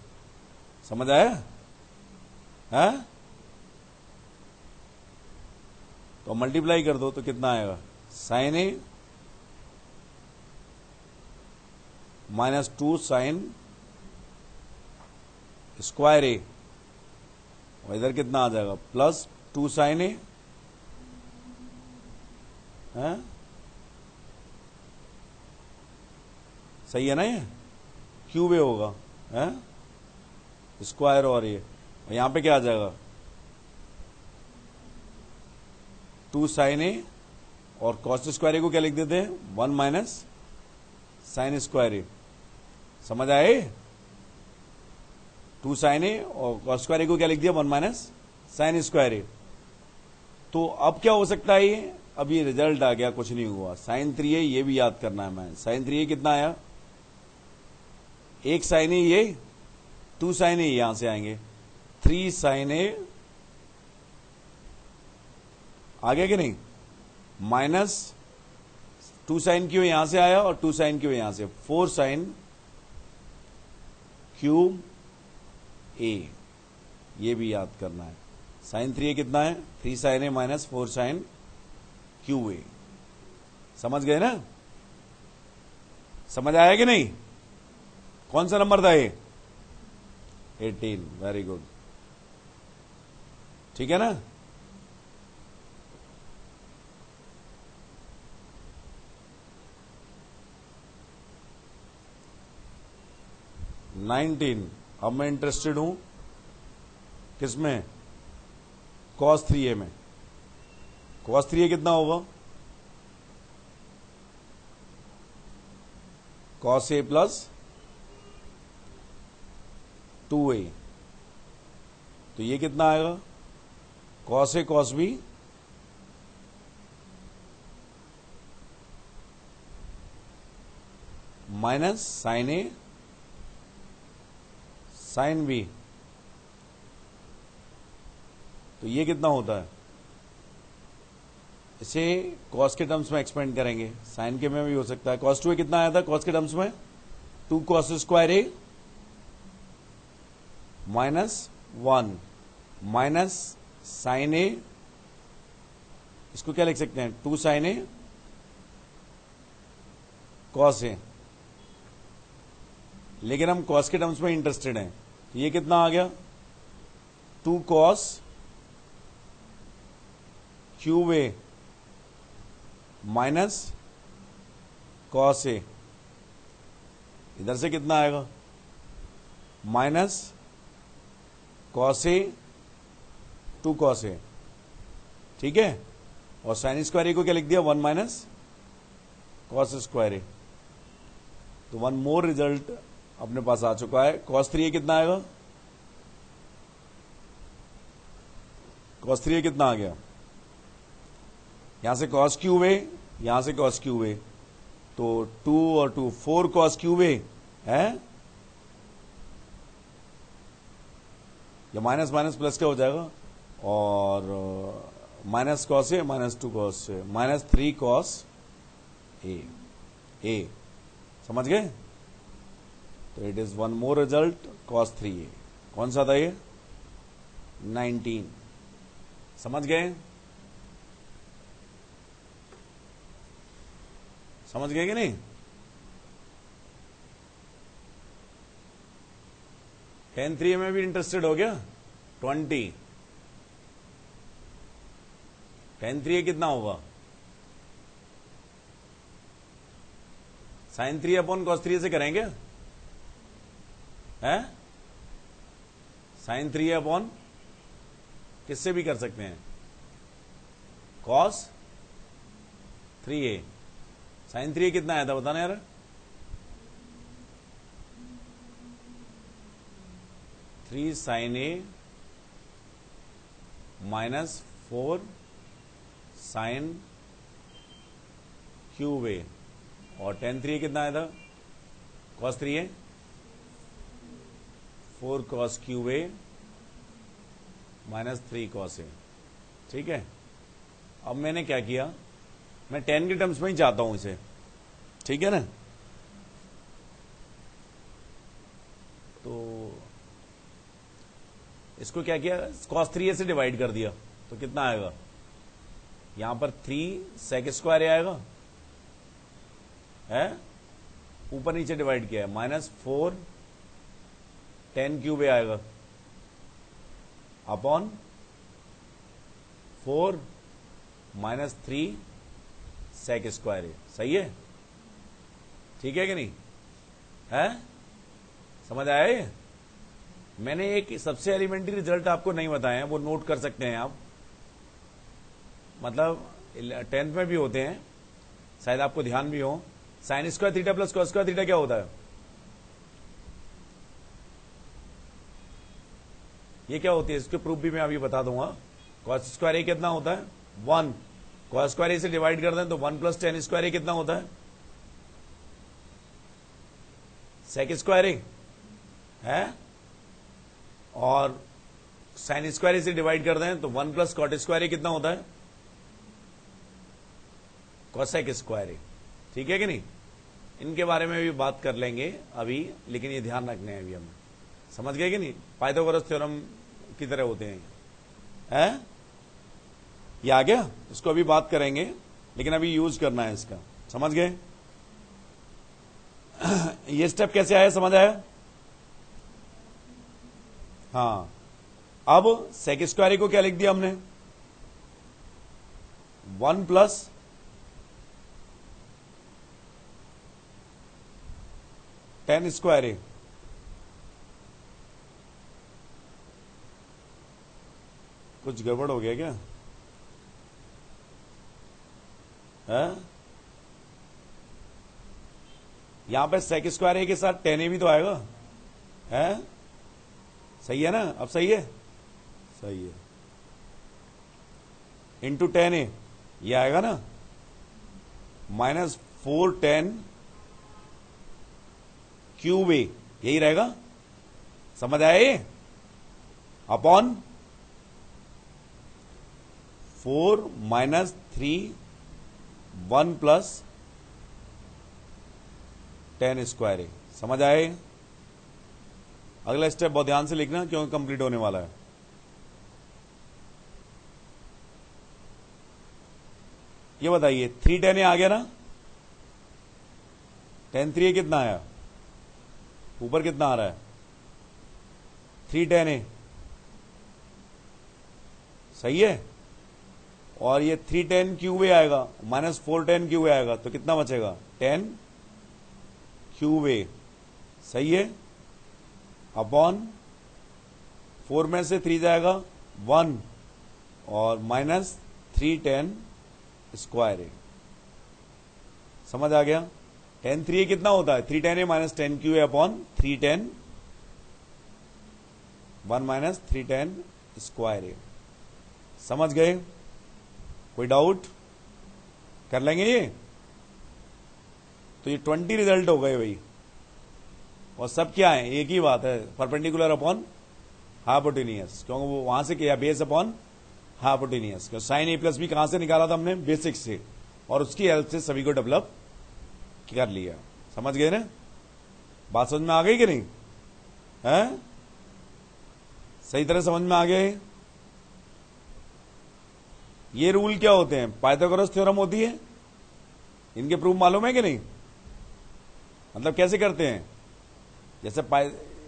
समझ आया? है? तो मल्टीप्लाई कर दो तो कितना आएगा? Sine a minus 2 sine square a, और इधर कितना आ जाएगा? प्लस 2 साइन a, है? सही है ना? ये क्यूब a होगा, है? स्क्वायर और ये, और यहां पे क्या आ जाएगा? 2 साइन a और कॉस स्क्वायर a को क्या लिख देते हैं? 1 माइनस साइन स्क्वायर a। समझ आए? 2 साइन a और कॉस स्क्वायर a को क्या लिख दिया? 1 माइनस साइन स्क्वायर a। तो अब क्या हो सकता है ये? अब ये रिजल्ट आ गया, कुछ नहीं हुआ। साइन 3a ये भी याद करना है मैं। साइन 3a कितना आया? 1 साइन a ये, 2 साइन a यहां से आएंगे, 3 साइन a आ गया कि नहीं? माइनस 2 साइन क्यू यहां से आया और 2 साइन क्यू यहां से, 4 साइन क्यूब a, ये भी याद करना है। साइन 3a कितना है? 3 sine a minus 4 sine cube a। समझ गए ना? समझ आया कि नहीं? कौन सा नंबर था ये? 18। वेरी गुड, ठीक है ना? नाइनटीन। अब मैं इंटरेस्टेड हूं किसमें? कॉस 3a में। कॉस 3a कितना होगा? कॉस a प्लस 2a, तो ये कितना आएगा? Cos a cos b minus sine a sine b, तो ये कितना होता है? इसे कॉस के टर्म्स में एक्सपेंड करेंगे, साइन के में भी हो सकता है। कॉस 2a कितना आया था कॉस के टर्म्स में? 2 cos square a minus 1 minus sine a, इसको क्या लिख सकते हैं? 2 साइन a कॉस a, लेकिन हम कॉस के टर्म्स में इंटरेस्टेड हैं, तो ये कितना आ गया? 2 cos cube a minus cos a, इधर से कितना आएगा? Minus cos a 2 cos a, ठीक है? और साइन स्क्वायर a को क्या लिख दिया? 1 माइनस कॉस स्क्वायर a। तो वन मोर रिजल्ट अपने पास आ चुका है। कॉस 3a कितना आएगा? कॉस 3a कितना आ गया? यहां से कॉस क्यूब a, यहां से कॉस क्यूब a, तो 2 और 2 4 कॉस क्यूब a है, या माइनस माइनस प्लस क्या हो जाएगा? और minus cos a minus 2 cos a minus 3 cos a। समझ गए? तो it is one more result, cos 3a। कौन सा था ये? 19। समझ गए? समझ गए कि नहीं? tan 3a में भी इंटरेस्टेड हो गया? 20 tan 3a कितना होगा? sin 3a upon cos 3a से करेंगे? है sin 3a अपॉन किससे भी कर सकते हैं, cos 3a। sin 3a कितना आया था बताना यार? 3 sin a minus 4 sin cube a, और tan 3a कितना आया था? cos 3a 4 cos cube a minus 3 cos a। ठीक है, अब मैंने क्या किया, मैं tan के टर्म्स में ही चाहता हूं इसे, ठीक है ना? तो इसको क्या किया, cos 3a से डिवाइड कर दिया, तो कितना आएगा? यहां पर 3 sec स्क्वायर आएगा, है ऊपर नीचे डिवाइड किया है, माइनस 4 tan क्यूब a आएगा upon 4 minus 3 sec square a। सही है? ठीक है कि नहीं? है? समझ आया ये? मैंने एक सबसे एलिमेंट्री रिजल्ट आपको नहीं बताए हैं, वो नोट कर सकते हैं आप, मतलब 10th में भी होते हैं, शायद आपको ध्यान भी हो। Sign square theta plus cos square theta क्या होता है? ये क्या होती है, इसके प्रूफ भी मैं अभी बता दूंगा। कॉस स्क्वायर ए कितना होता है? 1। कॉस स्क्वायर ए से डिवाइड कर दें तो 1 प्लस टेन स्क्वायर ए कितना होता है? सेक स्क्वायर ए है, और साइन स्क्वायर ए से डिवाइड कर दें तो 1 प्लस कॉट स्क्वायर ए कितना होता है? Cosec square A. ठीक है कि नहीं? इनके बारे में भी बात कर लेंगे अभी, लेकिन ये ध्यान रखने हैं अभी हमें। समझ गए कि नहीं? पाइथागोरस थ्योरम की तरह होते हैं, है? ये आ गया, इसको अभी बात करेंगे, लेकिन अभी यूज करना है इसका। समझ गए? ये स्टेप कैसे आया, समझ आया? हाँ, अब सेक स्क्वायर को क्या लिख दिया हमने? 1 प्लस टेन स्क्वायर ए। कुछ गड़बड़ हो गया क्या? है? यहां पे सेक स्क्वायर ए के साथ टेन ए भी तो आएगा, है? सही है ना? अब सही है? सही है। इंटू टेन ए ये आएगा ना, माइनस 4 टेन क्यूब ए, यही रहेगा। समझ आया ये? Upon 4 minus 3 1 plus tan square A. समझ आए? अगला स्टेप बहुत ध्यान से लिखना क्योंकि कंप्लीट होने वाला है। ये बताइए 3 10 ए आ गया ना? tan 3a कितना आया? ऊपर कितना आ रहा है? 3 10 ए। सही है? और ये 3 10 क्यूब ए आएगा, माइनस 4 10 क्यूब ए आएगा, तो कितना बचेगा? 10 क्यूब ए। सही है? अपॉन 4 में से 3 जाएगा 1, और माइनस 3 10 स्क्वायर ए। समझ आ गया? tan 3a कितना होता है? 3 10 A minus 10 cube A upon 3 10 1 minus 3 10 square A. समझ गए? कोई डाउट? कर लेंगे ये? तो ये 20 रिजल्ट हो गए भाई, और सब क्या है? एक ही बात है, परपेंडिकुलर अपॉन हाइपोटेनियस, क्योंकि वो वहां से किया बेस अपॉन हाइपोटेनियस। क्यों? साइन ए प्लस बी कहां से निकाला था हमने? बेसिक से, और उसकी हेल्प से सभी को डेवलप कर लिया। समझ गए ना? बात समझ में आ गई कि नहीं? है? सही तरह समझ में आ गए? ये रूल क्या होते हैं? पाइथागोरस थ्योरम होती है, इनके प्रूफ मालूम है कि नहीं? मतलब कैसे करते हैं? जैसे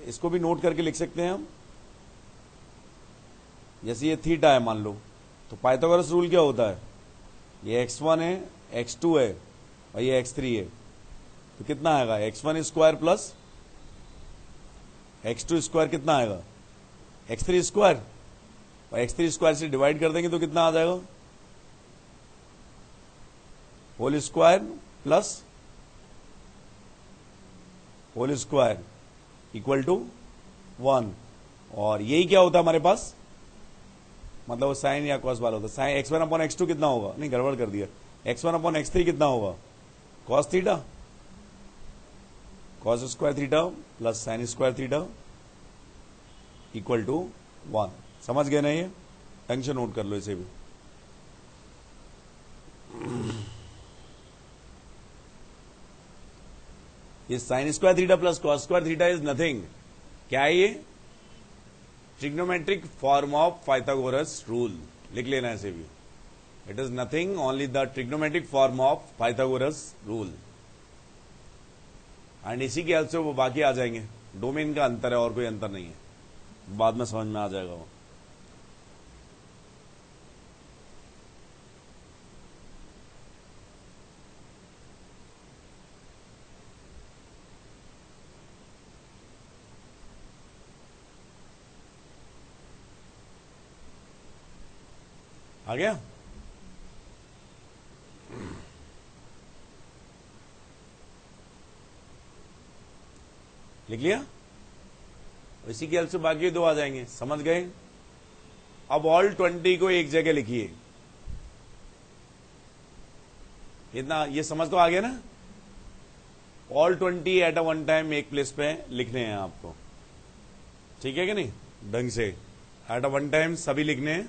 इसको भी नोट करके लिख सकते हैं हम। जैसे ये थीटा है मान लो, तो पाइथागोरस रूल क्या होता है? ये x1 है, x2 है और ये x3 है, तो कितना आएगा? x1 square plus x2 square कितना आएगा? x3 स्क्वायर, और x3 स्क्वायर से डिवाइड कर देंगे तो कितना आ जाएगा? Whole square plus whole square equal to 1। और यही क्या होता है हमारे पास? मतलब वो साइन या कॉस वाला होता है। साइन x1 अपॉन x2 कितना होगा? नहीं, गड़बड़ कर दिया। x1 अपॉन x3 कितना होगा? Cos theta, cos square theta plus sine square theta equal to 1। समझ गए ना? ये ढंग से नोट कर लो इसे भी। ये sign square theta plus cos square theta is nothing. क्या है ये? Trigonometric form of Pythagoras rule. लिख लेना ऐसे भी। It is nothing only the trigonometric form of Pythagoras rule. And इसी के हेल्प से वो बाकी आ जाएंगे। डोमेन का अंतर है और कोई अंतर नहीं है, बाद में समझ में आ जाएगा वो। आ गया? लिख लिया? इसी के हेल्प से बाकी दो आ जाएंगे। समझ गए? अब ऑल 20 को एक जगह लिखिए। इतना ये समझ तो आ गया ना? All 20 at a one time एक प्लेस पे लिखने हैं आपको। ठीक है कि नहीं? ढंग से एट अ वन टाइम सभी लिखने हैं।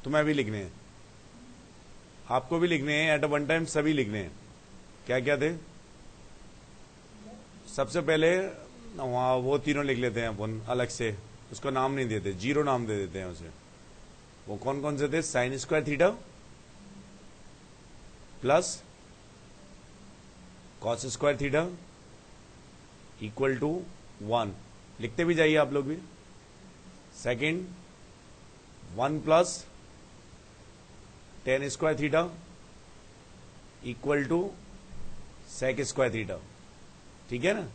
तुम्हें भी लिखने हैं, आपको भी लिखने हैं, एट अ वन टाइम सभी लिखने हैं। क्या क्या थे? सबसे पहले वहां वो तीनों लिख लेते हैं अपन अलग से, उसको नाम नहीं देते, जीरो नाम दे देते हैं उसे। वो कौन कौन से थे? Sine square theta plus cos square theta equal to 1। लिखते भी जाइए आप लोग भी। Second 1 plus tan square theta equal to sec square theta. ठीक है ना?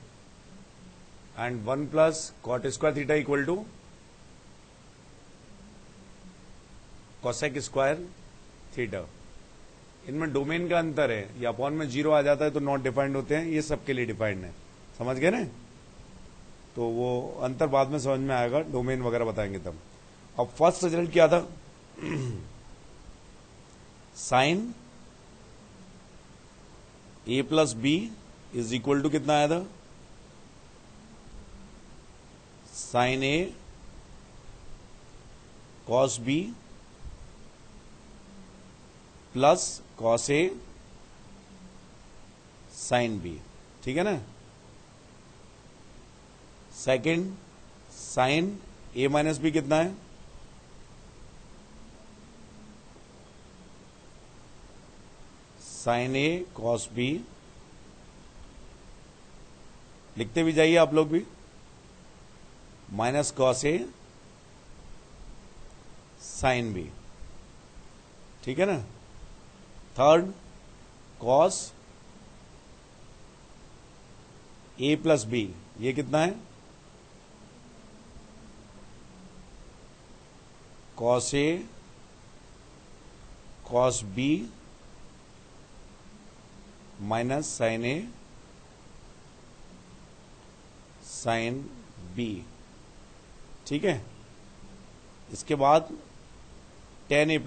And 1 plus cot square theta equal to cosec square theta. इनमें डोमेन का अंतर है। ये अपॉन में जीरो आ जाता है तो नॉट डिफाइंड होते हैं, ये सबके लिए डिफाइंड है। समझ गए ना? तो वो अंतर बाद में समझ में आएगा, डोमेन वगैरह बताएंगे तब। अब फर्स्ट रिजल्ट क्या था? Sine A plus B is equal to कितना आया था? Sine A cos B plus cos A sine B. ठीक है ना? Second sine A minus B कितना है? Sine A cos B. लिखते भी जाइए आप लोग भी। Minus cos A sine B. ठीक है ना? Third cos A plus B, ये कितना है? Cos A cos B minus sine A sine B. ठीक है? इसके बाद tan A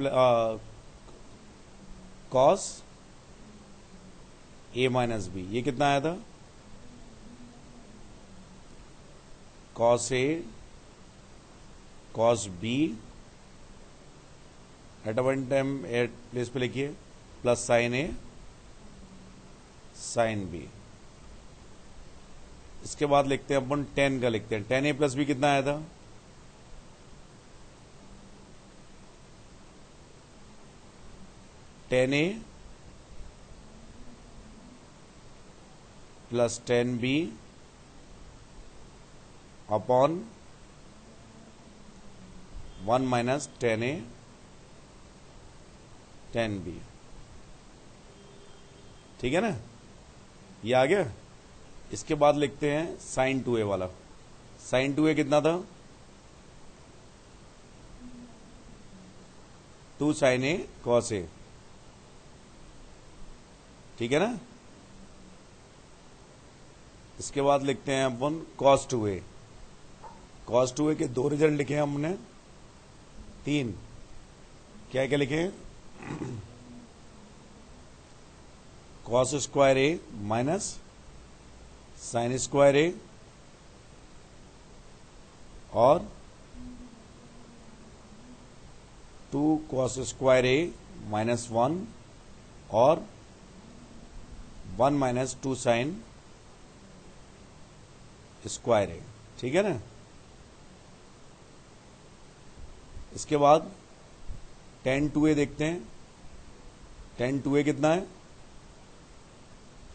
cos A minus B, ये कितना आया था? Cos A cos B at one time at place पे लिखिए, plus sine A sine B. इसके बाद लिखते हैं अपन 10 का, लिखते हैं 10 ए प्लस बी कितना आया था? Tan A plus 10b upon 1 minus 10a 10b। ठीक है ना, ये आ गया। इसके बाद लिखते हैं साइन 2a वाला। साइन 2a कितना था? 2 साइन ए कॉस ए। ठीक है ना। इसके बाद लिखते हैं अपन कॉस 2a। कॉस 2a के 2 रिजल्ट लिखे हैं हमने, 3। क्या क्या लिखे हैं? कॉस स्क्वायर ए माइनस साइन स्क्वायर ए और 2 कॉस स्क्वायर ए माइनस 1 और 1 माइनस 2 साइन स्क्वायर ए। ठीक है ना। इसके बाद tan 2a देखते हैं। tan 2a कितना है?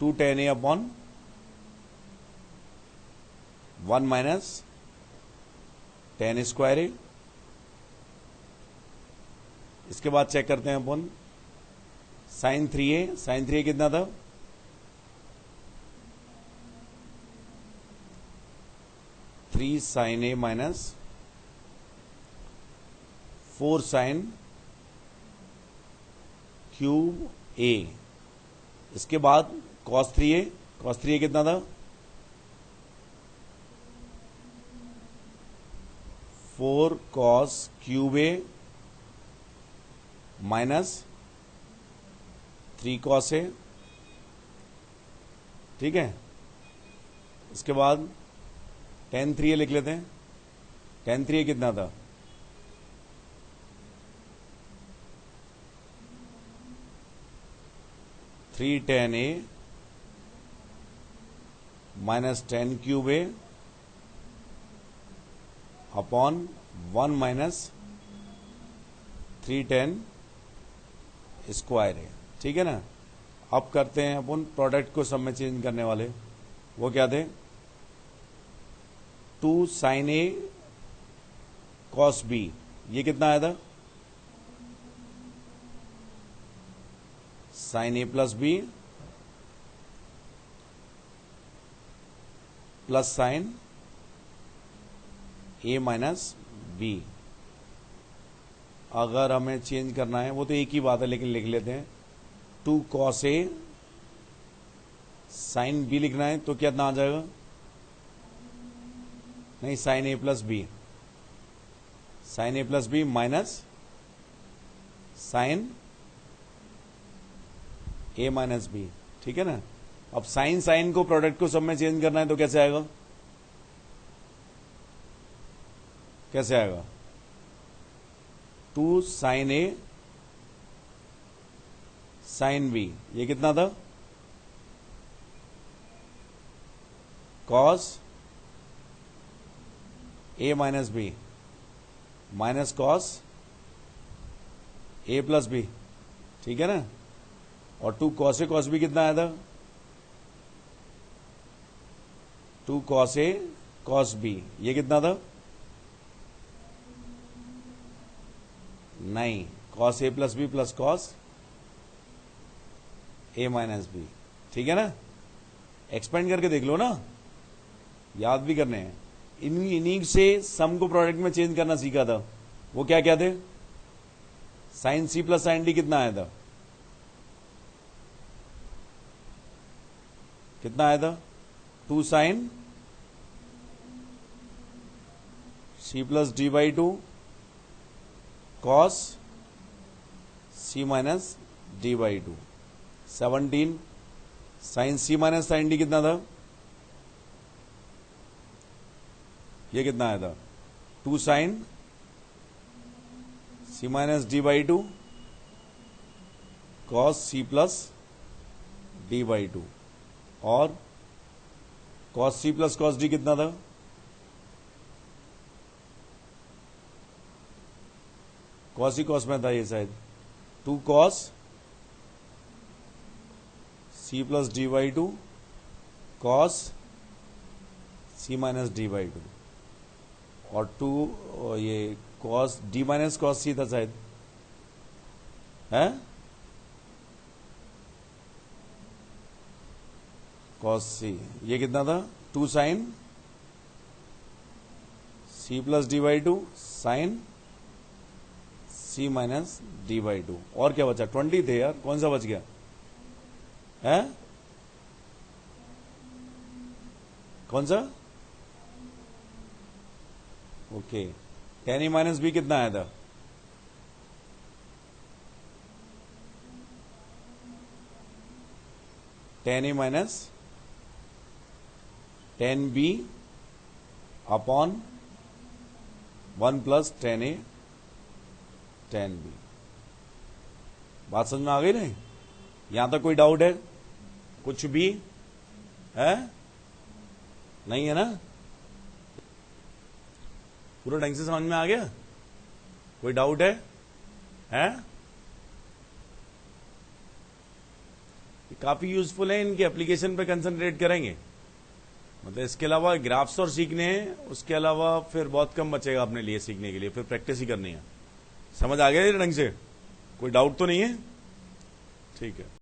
2 tan a upon 1 minus tan square A. इसके बाद चेक करते हैं अपन साइन 3a। साइन 3a कितना था? 3 sign A minus 4 sine cube ए। इसके बाद कॉस 3a। कॉस 3a कितना था? 4 cos cube A minus 3 cos A. ठीक है। इसके बाद tan 3a लिख लेते हैं। tan 3a कितना था? 3 tan a minus 10 cube A upon 1 minus 3 tan square A. ठीक है ना। अब करते हैं अपन प्रोडक्ट को सब में चेंज करने वाले। वो क्या थे? 2 साइन ए कॉस बी। ये कितना आया था? Sine A plus B plus sine A minus B. अगर हमें चेंज करना है वो तो एक ही बात है, लेकिन लिख लेते हैं 2 कॉस ए साइन बी लिखना है तो कितना आ जाएगा? नहीं, sign A plus B. Sign A plus B minus sine A minus B. ठीक है ना। अब साइन साइन को प्रोडक्ट को सब में चेंज करना है तो कैसे आएगा? कैसे आएगा? 2 साइन ए साइन बी। ये कितना था? Cos A minus B minus cos A plus B. ठीक है ना। और 2 कॉस ए कॉस बी कितना आया था? 2 कॉस ए कॉस बी। ये कितना था? नहीं, cos A plus B plus cos A minus B. ठीक है ना। एक्सपेंड करके देख लो ना, याद भी करने हैं। इन्हीं से सम को प्रोडक्ट में चेंज करना सीखा था। वो क्या क्या थे? Sine C plus sine D कितना आया था? कितना आया था? 2 sine C plus D by 2 cos C minus D by 2। 17 sine C minus sine D कितना था? ये कितना आया था? 2 sine C minus D by 2 cos C plus D by 2 और cos C plus cos D कितना था? कॉस ही cos में था ये शायद। 2 cos C plus D by 2 cos C minus D by two, और टू ये cos D minus cos C था शायद, है कॉस सी, ये कितना था, 2 sine C plus D by two sine C minus D by two, और क्या बचा, 20 थे यार, कौन सा बच गया है, कौन सा, okay, tan A minus B कितना आया था, tan A minus tan B upon 1 plus tan A tan B. बात समझ में आ गई नहीं, यहां तक कोई डाउट है, कुछ भी है, नहीं है ना, पूरा ढंग से समझ में आ गया, कोई डाउट है, काफी यूजफुल है, इनके एप्लीकेशन पे कंसंट्रेट करेंगे, मतलब इसके अलावा ग्राफ्स और सीखने हैं, उसके अलावा फिर बहुत कम बचेगा अपने लिए सीखने के लिए, फिर प्रैक्टिस ही करनी है। समझ आ गया ये ढंग से, कोई डाउट तो नहीं है, ठीक है।